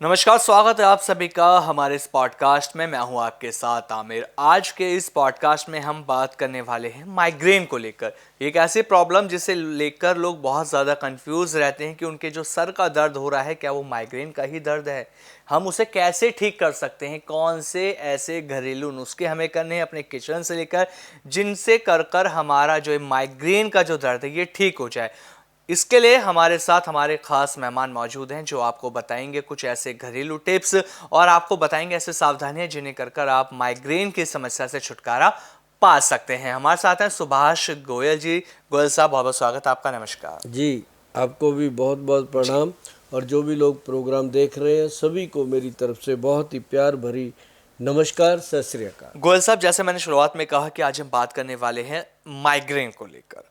नमस्कार, स्वागत है आप सभी का हमारे इस पॉडकास्ट में। मैं हूं आपके साथ आमिर। आज के इस पॉडकास्ट में हम बात करने वाले हैं माइग्रेन को लेकर। एक ऐसी प्रॉब्लम जिसे लेकर लोग बहुत ज़्यादा कंफ्यूज रहते हैं कि उनके जो सर का दर्द हो रहा है क्या वो माइग्रेन का ही दर्द है, हम उसे कैसे ठीक कर सकते हैं, कौन से ऐसे घरेलू नुस्खे हमें करने हैं अपने किचन से लेकर जिनसे कर कर हमारा जो माइग्रेन का जो दर्द है ये ठीक हो जाए। इसके लिए हमारे साथ हमारे खास मेहमान मौजूद हैं जो आपको बताएंगे कुछ ऐसे घरेलू टिप्स और आपको बताएंगे ऐसे सावधानियां जिन्हें कर कर आप माइग्रेन की समस्या से छुटकारा पा सकते हैं। हमारे साथ हैं सुभाष गोयल जी। गोयल साहब, बहुत बहुत स्वागत है आपका। नमस्कार जी, आपको भी बहुत बहुत प्रणाम। और जो भी लोग प्रोग्राम देख रहे हैं सभी को मेरी तरफ से बहुत ही प्यार भरी नमस्कार, सत श्री अकाल। गोयल साहब, जैसे मैंने शुरुआत में कहा कि आज हम बात करने वाले हैं माइग्रेन को लेकर।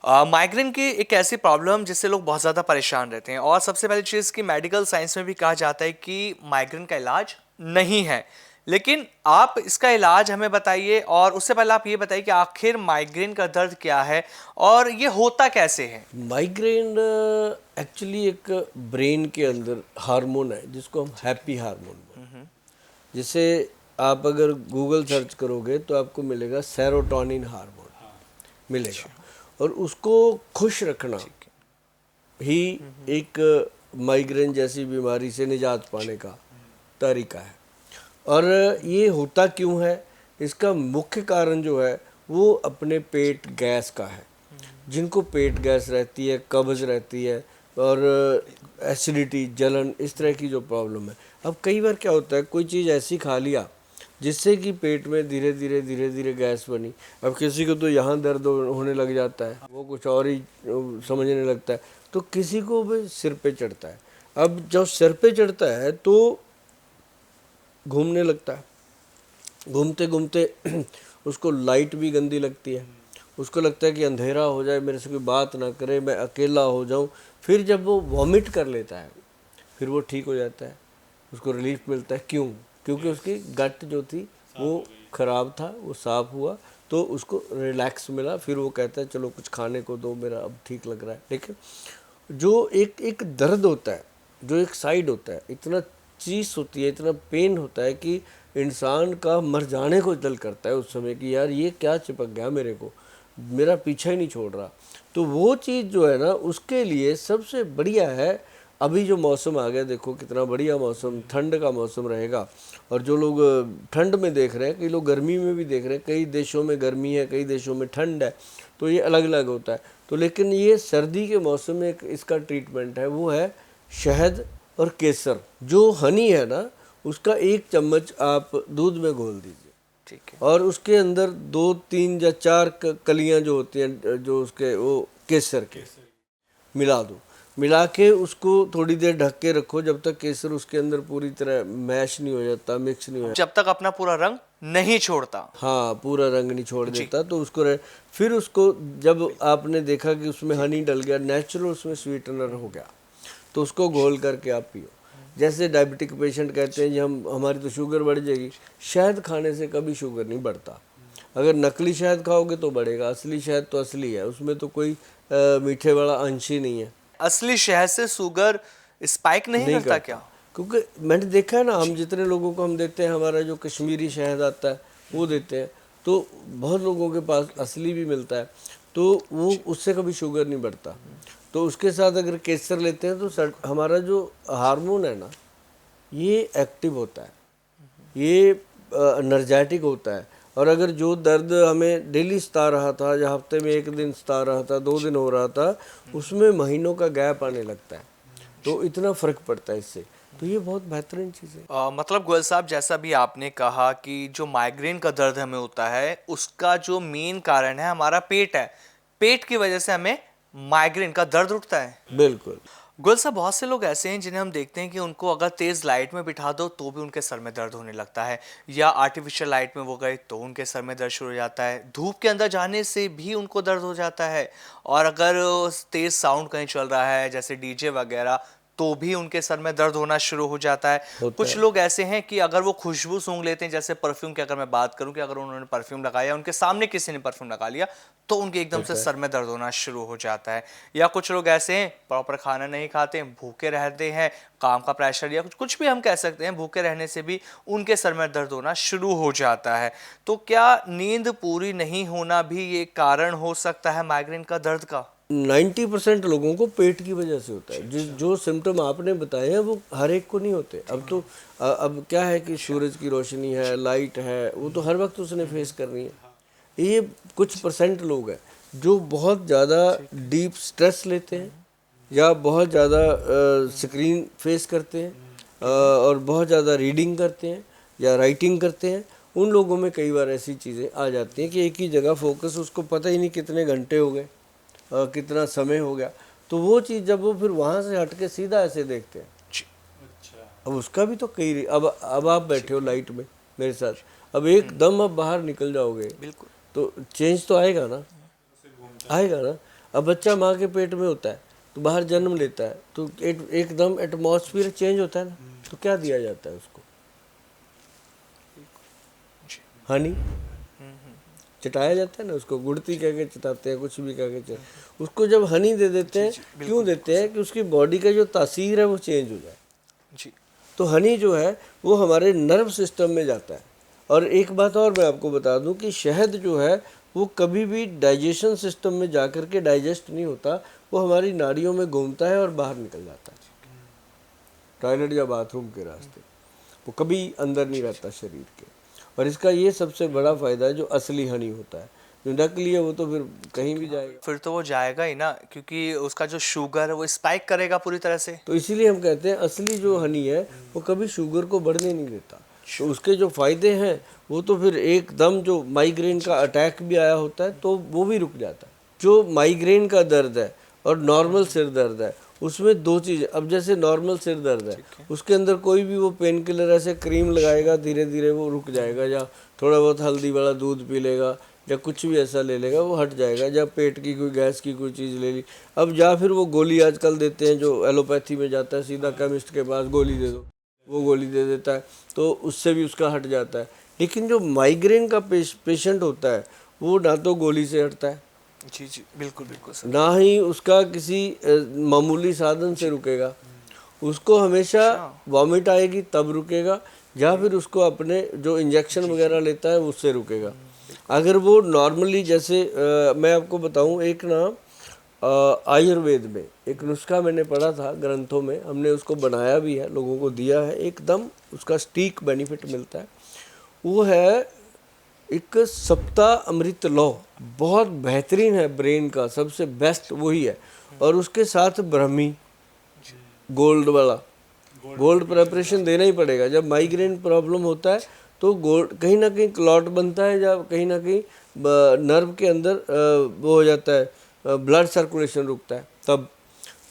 माइग्रेन की एक ऐसी प्रॉब्लम जिससे लोग बहुत ज़्यादा परेशान रहते हैं और सबसे पहली चीज़ कि मेडिकल साइंस में भी कहा जाता है कि माइग्रेन का इलाज नहीं है। लेकिन आप इसका इलाज हमें बताइए और उससे पहले आप ये बताइए कि आखिर माइग्रेन का दर्द क्या है और ये होता कैसे है। माइग्रेन एक्चुअली एक ब्रेन के अंदर हार्मोन है जिसको हम हैप्पी हार्मोन बोलते हैं। जिसे आप अगर गूगल सर्च करोगे तो आपको मिलेगा सेरोटोनिन हार्मोन मिलेगा। और उसको खुश रखना ही एक माइग्रेन जैसी बीमारी से निजात पाने का तरीका है। और ये होता क्यों है, इसका मुख्य कारण जो है वो अपने पेट गैस का है। जिनको पेट गैस रहती है, कब्ज रहती है और एसिडिटी, जलन, इस तरह की जो प्रॉब्लम है। अब कई बार क्या होता है, कोई चीज़ ऐसी खा लिया जिससे कि पेट में धीरे धीरे गैस बनी। अब किसी को तो यहाँ दर्द होने लग जाता है, वो कुछ और ही समझने लगता है, तो किसी को भी सिर पे चढ़ता है। अब जब सिर पे चढ़ता है तो घूमने लगता है, घूमते घूमते उसको लाइट भी गंदी लगती है। उसको लगता है कि अंधेरा हो जाए, मेरे से कोई बात ना करे, मैं अकेला हो जाऊं। फिर जब वो वॉमिट कर लेता है फिर वो ठीक हो जाता है, उसको रिलीफ मिलता है। क्यों? क्योंकि उसकी गट जो थी वो खराब था, वो साफ हुआ तो उसको रिलैक्स मिला। फिर वो कहता है चलो कुछ खाने को दो, मेरा अब ठीक लग रहा है। लेकिन जो एक एक दर्द होता है, जो एक साइड होता है, इतना चीज़ होती है, इतना पेन होता है कि इंसान का मर जाने को दिल करता है उस समय कि यार ये क्या चिपक गया मेरे को, मेरा पीछा ही नहीं छोड़ रहा। तो वो चीज़ जो है ना, उसके लिए सबसे बढ़िया है अभी जो मौसम आ गया। देखो कितना बढ़िया मौसम, ठंड का मौसम रहेगा। और जो लोग ठंड में देख रहे हैं, कई लोग गर्मी में भी देख रहे हैं, कई देशों में गर्मी है, कई देशों में ठंड है, तो ये अलग अलग होता है। तो लेकिन ये सर्दी के मौसम में एक इसका ट्रीटमेंट है, वो है शहद और केसर। जो हनी है ना, उसका 1 चम्मच आप दूध में घोल दीजिए। ठीक है। और उसके अंदर 2 3 या 4 कलियां जो होती हैं, जो उसके वो केसर के मिला दो। मिला के उसको थोड़ी देर ढक के रखो जब तक केसर उसके अंदर पूरी तरह मैश नहीं हो जाता, मिक्स नहीं हो जाता, जब तक अपना पूरा रंग नहीं छोड़ता। हाँ पूरा रंग नहीं छोड़ जी। देता, तो उसको फिर उसको जब आपने देखा कि उसमें हनी डल गया, नेचुरल उसमें स्वीटनर हो गया, तो उसको घोल करके आप पियो। जैसे डायबिटिक पेशेंट कहते हैं जी हमारी तो शुगर बढ़ जाएगी। शहद खाने से कभी शुगर नहीं बढ़ता। अगर नकली शहद खाओगे तो बढ़ेगा, असली शहद तो असली है, उसमें तो कोई मीठे वाला अंश ही नहीं है। असली शहद से शुगर स्पाइक नहीं नहीं करता करता, क्या? क्योंकि मैंने देखा है ना, हम जितने लोगों को हम देते हैं, हमारा जो कश्मीरी शहद आता है वो देते हैं, तो बहुत लोगों के पास असली भी मिलता है, तो वो उससे कभी शुगर नहीं बढ़ता। तो उसके साथ अगर केसर लेते हैं तो हमारा जो हार्मोन है ना, ये एक्टिव होता है, ये एनर्जेटिक होता है। और अगर जो दर्द हमें डेली सता रहा था, या हफ्ते में 1 दिन सता रहा था, 2 दिन हो रहा था, उसमें महीनों का गैप आने लगता है। तो इतना फर्क पड़ता है इससे। तो ये बहुत बेहतरीन चीज़ है। मतलब गोयल साहब, जैसा भी आपने कहा कि जो माइग्रेन का दर्द हमें होता है उसका जो मेन कारण है हमारा पेट है। पेट की वजह से हमें माइग्रेन का दर्द उठता है। बिल्कुल। गोयल साहब, बहुत से लोग ऐसे हैं जिन्हें हम देखते हैं कि उनको अगर तेज लाइट में बिठा दो तो भी उनके सर में दर्द होने लगता है, या आर्टिफिशियल लाइट में वो गए तो उनके सर में दर्द शुरू हो जाता है, धूप के अंदर जाने से भी उनको दर्द हो जाता है, और अगर तेज साउंड कहीं चल रहा है जैसे डीजे वगैरह तो भी उनके सर में दर्द होना शुरू हो जाता है। कुछ लोग ऐसे हैं कि अगर वो खुशबू सूंघ लेते हैं, जैसे परफ्यूम की अगर मैं बात करूं कि अगर उन्होंने परफ्यूम लगाया, उनके सामने किसी ने परफ्यूम लगा लिया, तो उनके एकदम से सर में दर्द होना शुरू हो जाता है। या कुछ लोग ऐसे हैं प्रॉपर खाना नहीं खाते, भूखे रहते हैं, काम का प्रेशर या कुछ भी हम कह सकते हैं, भूखे रहने से भी उनके सर में दर्द होना शुरू हो जाता है। तो क्या नींद पूरी नहीं होना भी ये कारण हो सकता है माइग्रेन का दर्द का? 90% लोगों को पेट की वजह से होता है। जो सिम्टम आपने बताए हैं वो हर एक को नहीं होते। अब तो अब क्या है कि सूरज की रोशनी है, लाइट है, वो तो हर वक्त उसने फेस करनी है। ये कुछ परसेंट लोग हैं जो बहुत ज़्यादा डीप स्ट्रेस लेते हैं या बहुत ज़्यादा स्क्रीन फेस करते हैं और बहुत ज़्यादा रीडिंग करते हैं या राइटिंग करते हैं। उन लोगों में कई बार ऐसी चीज़ें आ जाती हैं कि एक ही जगह फोकस, उसको पता ही नहीं कितने घंटे हो गए, कितना समय हो गया। तो वो चीज़ जब वो फिर वहाँ से हट के सीधा ऐसे देखते हैं, अब उसका भी तो कई, अब आप बैठे हो लाइट में मेरे साथ, अब एकदम अब बाहर निकल जाओगे बिल्कुल, तो चेंज तो आएगा ना, आएगा ना। अब बच्चा माँ के पेट में होता है तो बाहर जन्म लेता है तो एकदम एटमॉस्फेयर चेंज होता है ना, तो क्या दिया जाता है उसको? हनी चटाया जाता है ना उसको, गुड़ती कह के चटाते हैं, कुछ भी कह के उसको जब हनी दे देते हैं, क्यों देते हैं? कि उसकी बॉडी का जो तासीर है वो चेंज हो जाए जी। तो हनी जो है वो हमारे नर्व सिस्टम में जाता है। और एक बात और मैं आपको बता दूं कि शहद जो है वो कभी भी डाइजेशन सिस्टम में जा कर के डाइजेस्ट नहीं होता, वो हमारी नाड़ियों में घूमता है और बाहर निकल जाता है टॉयलेट या बाथरूम के रास्ते, वो कभी अंदर नहीं रहता शरीर के। और इसका ये सबसे बड़ा फ़ायदा है, जो असली हनी होता है, जो नकली है वो तो फिर कहीं भी जाएगा। फिर तो वो जाएगा ही ना, क्योंकि उसका जो शुगर है वो स्पाइक करेगा पूरी तरह से। तो इसीलिए हम कहते हैं असली जो हनी है वो कभी शुगर को बढ़ने नहीं देता। तो उसके जो फ़ायदे हैं वो तो फिर एकदम, जो माइग्रेन का अटैक भी आया होता है तो वो भी रुक जाता है। जो माइग्रेन का दर्द है और नॉर्मल सिर दर्द है उसमें दो चीज़, अब जैसे नॉर्मल सिर दर्द है उसके अंदर कोई भी वो पेन किलर ऐसे क्रीम लगाएगा, धीरे धीरे वो रुक जाएगा, या थोड़ा बहुत हल्दी वाला दूध पी लेगा या कुछ भी ऐसा ले लेगा वो हट जाएगा, या पेट की कोई गैस की कोई चीज़ ले ली। अब या फिर वो गोली आजकल देते हैं, जो एलोपैथी में जाता है सीधा केमिस्ट के पास, गोली दे दो, वो गोली दे देता है तो उससे भी उसका हट जाता है। लेकिन जो माइग्रेन का पेशेंट होता है वो ना तो गोली से हटता है, जी जी बिल्कुल बिल्कुल सर। ना ही उसका किसी मामूली साधन से रुकेगा, उसको हमेशा वॉमिट आएगी तब रुकेगा, या फिर उसको अपने जो इंजेक्शन वगैरह लेता है उससे रुकेगा। अगर वो नॉर्मली जैसे मैं आपको बताऊं, एक ना आयुर्वेद में एक नुस्खा मैंने पढ़ा था ग्रंथों में, हमने उसको बनाया भी है, लोगों को दिया है, एकदम उसका स्टीक बेनिफिट मिलता है। वो है एक सप्ताह अमृत लो, बहुत बेहतरीन है, ब्रेन का सबसे बेस्ट वही है। और उसके साथ ब्रह्मी गोल्ड वाला, गोल्ड प्रेपरेशन देना ही पड़ेगा। जब माइग्रेन प्रॉब्लम होता है तो गोल्ड कहीं ना कहीं क्लॉट बनता है, या कहीं ना कहीं नर्व के अंदर वो हो जाता है, ब्लड सर्कुलेशन रुकता है तब,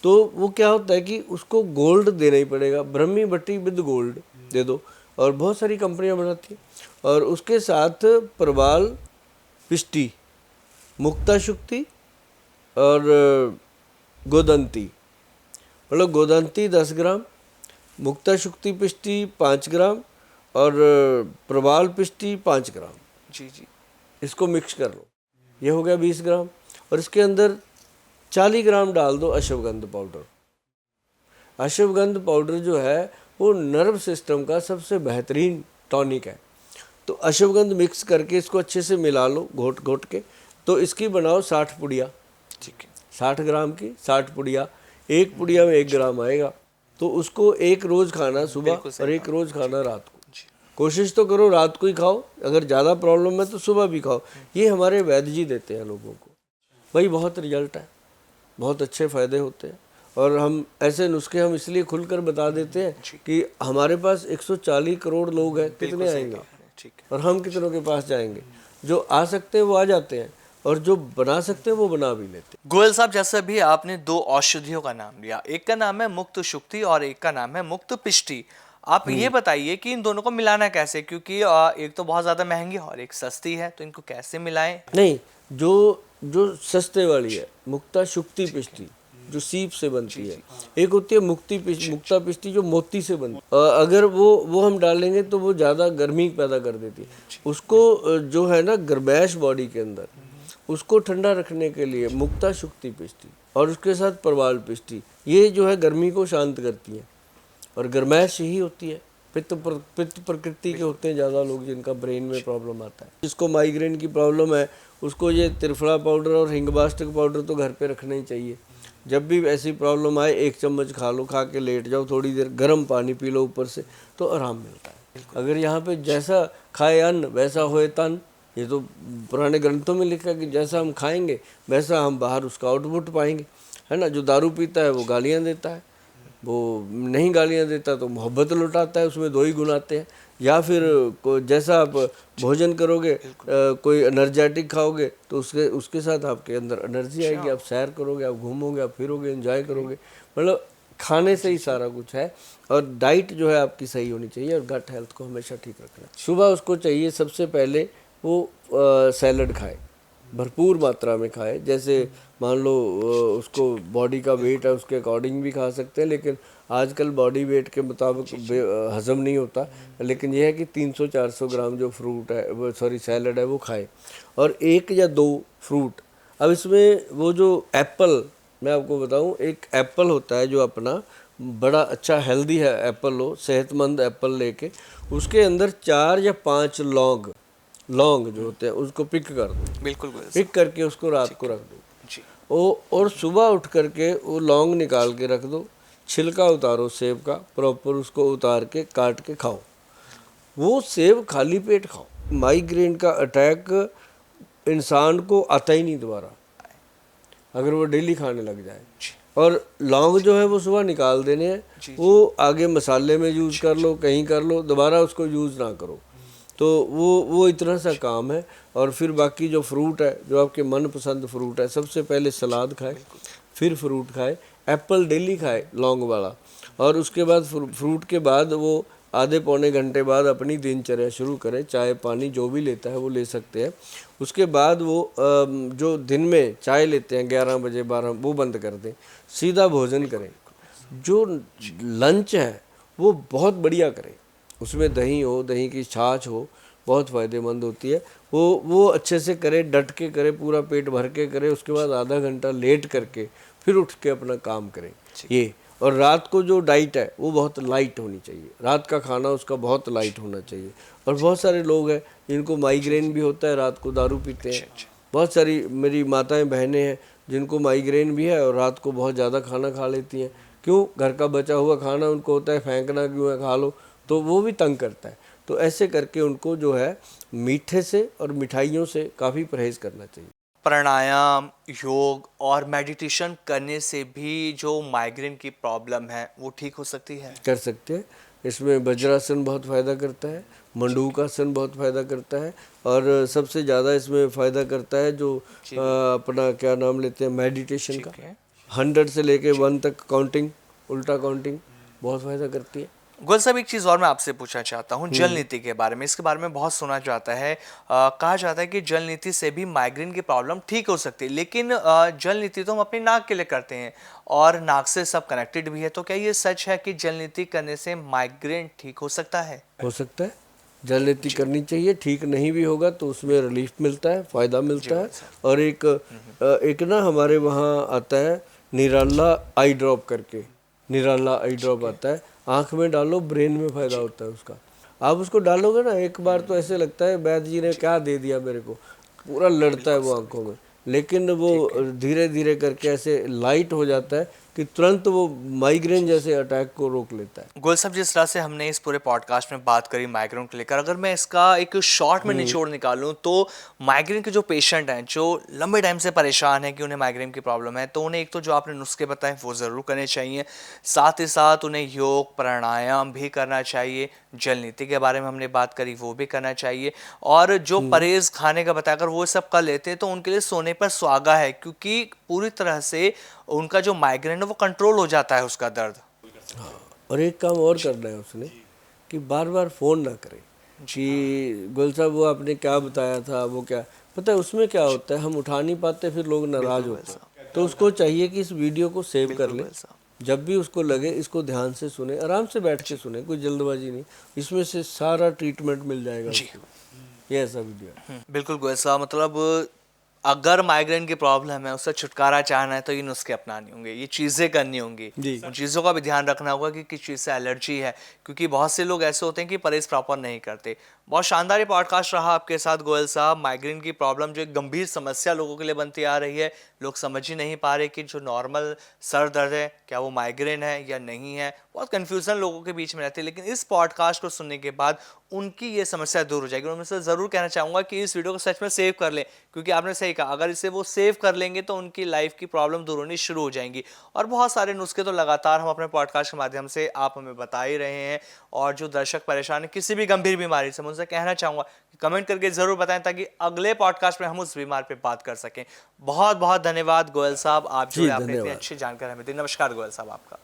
तो वो क्या होता है कि उसको गोल्ड देना ही पड़ेगा, ब्रह्मी बट्टी विद गोल्ड दे दो। और बहुत सारी कंपनियां बनाती हैं। और उसके साथ प्रवाल, पिष्टी, मुक्ता शुक्ति और गोदंती, मतलब गोदंती 10 ग्राम, मुक्ता शुक्ति पिष्टी 5 ग्राम और प्रवाल पिष्टी 5 ग्राम, जी जी इसको मिक्स कर लो, ये हो गया 20 ग्राम। और इसके अंदर 40 ग्राम डाल दो अश्वगंध पाउडर। अश्वगंध पाउडर जो है वो नर्व सिस्टम का सबसे बेहतरीन टॉनिक है। तो अश्वगंध मिक्स करके इसको अच्छे से मिला लो घोट घोट के, तो इसकी बनाओ 60 पुड़िया, ठीक है। 60 ग्राम की 60 पुड़िया, एक पुड़िया में 1 ग्राम आएगा। तो उसको एक रोज़ खाना सुबह और एक रोज़ खाना रात को। कोशिश तो करो रात को ही खाओ, अगर ज़्यादा प्रॉब्लम है तो सुबह भी खाओ। ये हमारे वैद्य जी देते हैं लोगों को, भाई बहुत रिजल्ट है, बहुत अच्छे फ़ायदे होते हैं। और हम ऐसे नुस्खे हम इसलिए खुलकर बता देते हैं कि हमारे पास 140 करोड़ लोग हैं, कितने आएंगे और हम कितनों के पास जाएंगे? जो आ सकते हैं वो आ जाते हैं, और जो बना सकते हैं वो बना भी लेते हैं। गोयल साहब, जैसे भी आपने दो औषधियों का नाम लिया, एक का नाम है मुक्त शुक्ति और एक का नाम है मुक्त पिष्टी। आप ये बताइए कि इन दोनों को मिलाना कैसे, क्योंकि एक तो बहुत ज्यादा महंगी और एक सस्ती है, तो इनको कैसे मिलाएं? नहीं, जो जो सस्ते वाली है मुक्ता शुक्ति पिष्टी, जो सीप से बनती है, एक होती है मुक्ता पिष्टी जो मोती से बनती है। अगर वो हम डालेंगे तो वो ज़्यादा गर्मी पैदा कर देती है। उसको जो है ना गर्मैश बॉडी के अंदर, उसको ठंडा रखने के लिए मुक्ता शुक्ति पिष्टी और उसके साथ परवाल पिष्टी, ये जो है गर्मी को शांत करती है। और गर्मैश यही होती है, पित्त प्रकृति के होते हैं ज़्यादा लोग जिनका ब्रेन में प्रॉब्लम आता है। जिसको माइग्रेन की प्रॉब्लम है उसको ये त्रिफला पाउडर और हिंगबास्टिक पाउडर तो घर पे रखना ही चाहिए। जब भी ऐसी प्रॉब्लम आए 1 चम्मच खा लो, खा के लेट जाओ, थोड़ी देर गर्म पानी पी लो ऊपर से, तो आराम मिलता है। अगर यहाँ पे जैसा खाए अन्न वैसा होए तन, ये तो पुराने ग्रंथों में लिखा है कि जैसा हम खाएंगे वैसा हम बाहर उसका आउटपुट पाएंगे, है ना। जो दारू पीता है वो गालियाँ देता है, वो नहीं गालियाँ देता तो मोहब्बत लुटाता है, उसमें 2 ही गुण आते हैं। या फिर जैसा आप भोजन करोगे, कोई एनर्जेटिक खाओगे तो उसके साथ आपके अंदर एनर्जी आएगी, आप सैर करोगे, आप घूमोगे, आप फिरोगे, एंजॉय करोगे। मतलब खाने से ही सारा कुछ है। और डाइट जो है आपकी सही होनी चाहिए और गट हेल्थ को हमेशा ठीक रखना। सुबह उसको चाहिए सबसे पहले वो सैलड खाए, भरपूर मात्रा में खाए। जैसे मान लो उसको बॉडी का वेट है उसके अकॉर्डिंग भी खा सकते हैं, लेकिन आजकल बॉडी वेट के मुताबिक हजम नहीं होता। लेकिन यह है कि 300-400 ग्राम जो फ्रूट है, वो सैलड है, वो खाए और 1 या 2 फ्रूट। अब इसमें वो जो एप्पल, मैं आपको बताऊं, एक एप्पल होता है जो अपना बड़ा अच्छा हेल्दी है एप्पल लो, सेहतमंद एप्पल लेके उसके अंदर 4 या 5 लौंग जो होते हैं उसको पिक कर दो। बिल्कुल पिक करके उसको रात को रख दो जी। और सुबह उठ करके वो लौंग निकाल के रख दो, छिलका उतारो सेब का, प्रॉपर उसको उतार के काट के खाओ। वो सेब खाली पेट खाओ। माइग्रेन का अटैक इंसान को आता ही नहीं दोबारा अगर वो डेली खाने लग जाए। और लौंग जो है वो सुबह निकाल देने हैं, वो आगे मसाले में यूज़ कर लो, कहीं कर लो, दोबारा उसको यूज़ ना करो। तो वो इतना सा काम है। और फिर बाकी जो फ्रूट है, जो आपके मनपसंद फ्रूट है, सबसे पहले सलाद खाए, फिर फ्रूट खाए, एप्पल डेली खाए लौंग वाला, और उसके बाद फ्रूट के बाद वो आधे पौने घंटे बाद अपनी दिनचर्या शुरू करें। चाय पानी जो भी लेता है वो ले सकते हैं। उसके बाद वो जो दिन में चाय लेते हैं 11 बजे 12, वो बंद कर दें, सीधा भोजन करें। जो लंच है वो बहुत बढ़िया करें, उसमें दही हो, दही की छाछ हो, बहुत फ़ायदेमंद होती है। वो अच्छे से करे, डट के करे, पूरा पेट भर के करे। उसके बाद आधा घंटा लेट करके फिर उठ के अपना काम करें ये। और रात को जो डाइट है वो बहुत लाइट होनी चाहिए, रात का खाना उसका बहुत लाइट होना चाहिए। और बहुत सारे लोग हैं जिनको माइग्रेन भी होता है, रात को दारू पीते हैं। बहुत सारी मेरी माताएं बहनें हैं जिनको माइग्रेन भी है और रात को बहुत ज़्यादा खाना खा लेती हैं। क्यों? घर का बचा हुआ खाना उनको होता है फेंकना क्यों है, खा लो, तो वो भी तंग करता है। तो ऐसे करके उनको जो है मीठे से और मिठाइयों से काफ़ी परहेज़ करना चाहिए। प्राणायाम, योग और मेडिटेशन करने से भी जो माइग्रेन की प्रॉब्लम है वो ठीक हो सकती है? कर सकते हैं। इसमें वज्रासन बहुत फ़ायदा करता है, मंडूकासन बहुत फ़ायदा करता है, और सबसे ज़्यादा इसमें फ़ायदा करता है जो अपना क्या नाम लेते हैं मेडिटेशन का। 100 से लेके 1 तक काउंटिंग, उल्टा काउंटिंग बहुत फ़ायदा करती है। गोयल साहब, एक चीज़ और मैं आपसे पूछना चाहता हूँ जल नीति के बारे में। इसके बारे में बहुत सुना जाता है, कहा जाता है कि जल नीति से भी माइग्रेन की प्रॉब्लम ठीक हो सकती है। लेकिन जल नीति तो हम अपनी नाक के लिए करते हैं और नाक से सब कनेक्टेड भी है, तो क्या ये सच है कि जल नीति करने से माइग्रेन ठीक हो सकता है? हो सकता है, जल नीति करनी चाहिए। ठीक नहीं भी होगा तो उसमें रिलीफ मिलता है, फ़ायदा मिलता है। और एक ना हमारे वहाँ आता है निराला आई ड्रॉप करके, निराला आई ड्रॉप आता है, आँख में डालो, ब्रेन में फ़ायदा होता है उसका। आप उसको डालोगे ना एक बार तो ऐसे लगता है वैद्य जी ने क्या दे दिया मेरे को, पूरा लड़ता है वो आँखों में। लेकिन वो धीरे धीरे करके ऐसे लाइट हो जाता है कि तुरंत वो माइग्रेन जैसे अटैक को रोक लेता है। गोयल साहब, जिस तरह से हमने इस पूरे पॉडकास्ट में बात करी माइग्रेन को लेकर, अगर मैं इसका एक शॉर्ट में निचोड़ निकालूं तो माइग्रेन के जो पेशेंट हैं जो लंबे टाइम से परेशान हैं कि उन्हें माइग्रेन की प्रॉब्लम है, तो उन्हें एक तो जो आपने नुस्खे बताए वो ज़रूर करने चाहिए, साथ ही साथ उन्हें योग प्राणायाम भी करना चाहिए, जल नीति के बारे में हमने बात करी वो भी करना चाहिए, और जो परहेज खाने का बताया अगर वो सब कर लेते हैं तो उनके लिए सोने पर सुहागा है, क्योंकि पूरी तरह से उनका जो माइग्रेन है वो कंट्रोल हो जाता है, उसका दर्द। हाँ, और एक काम और करना है उसने कि बार बार फ़ोन ना करे कि गोयल साहब वो आपने क्या बताया था, वो क्या पता है उसमें क्या होता है, हम उठा नहीं पाते, फिर लोग नाराज़ होते हैं। तो उसको चाहिए कि इस वीडियो को सेव कर ले, गोयल साहब। जब भी उसको लगे इसको ध्यान से सुने, आराम से बैठ के सुने, कोई जल्दबाजी नहीं, इसमें से सारा ट्रीटमेंट मिल जाएगा उसको। ये ऐसा वीडियो है। बिल्कुल गोयल साहब, मतलब अगर माइग्रेन की प्रॉब्लम है, उससे छुटकारा चाहना है तो ये नुस्खे अपनाने होंगे, ये चीज़ें करनी होंगी, जी। उन चीज़ों का भी ध्यान रखना होगा कि किस चीज़ से एलर्जी है, क्योंकि बहुत से लोग ऐसे होते हैं कि परहेज प्रॉपर नहीं करते। बहुत शानदार ये पॉडकास्ट रहा आपके साथ गोयल साहब। माइग्रेन की प्रॉब्लम जो एक गंभीर समस्या लोगों के लिए बनती आ रही है, लोग समझ ही नहीं पा रहे कि जो नॉर्मल सर दर्द है क्या वो माइग्रेन है या नहीं है, बहुत कन्फ्यूज़न लोगों के बीच में रहती है। लेकिन इस पॉडकास्ट को सुनने के बाद उनकी ये समस्या दूर हो जाएगी। और मैं से ज़रूर कहना चाहूँगा कि इस वीडियो को सच में सेव कर लें, क्योंकि आपने सही कहा, अगर इसे वो सेव कर लेंगे तो उनकी लाइफ की प्रॉब्लम दूर होनी शुरू हो जाएंगी। और बहुत सारे नुस्खे तो लगातार हम अपने पॉडकास्ट के माध्यम से आप हमें बता ही रहे हैं। और जो दर्शक परेशान है किसी भी गंभीर बीमारी से, मैं उनसे कहना चाहूँगा कि कमेंट करके ज़रूर बताएं, ताकि अगले पॉडकास्ट में हम उस बीमार पे बात कर सकें। बहुत बहुत धन्यवाद गोयल साहब, आप जो जी, है आपने इतनी धन्यवाद। अच्छी जानकारी हमें दी। नमस्कार गोयल साहब आपका।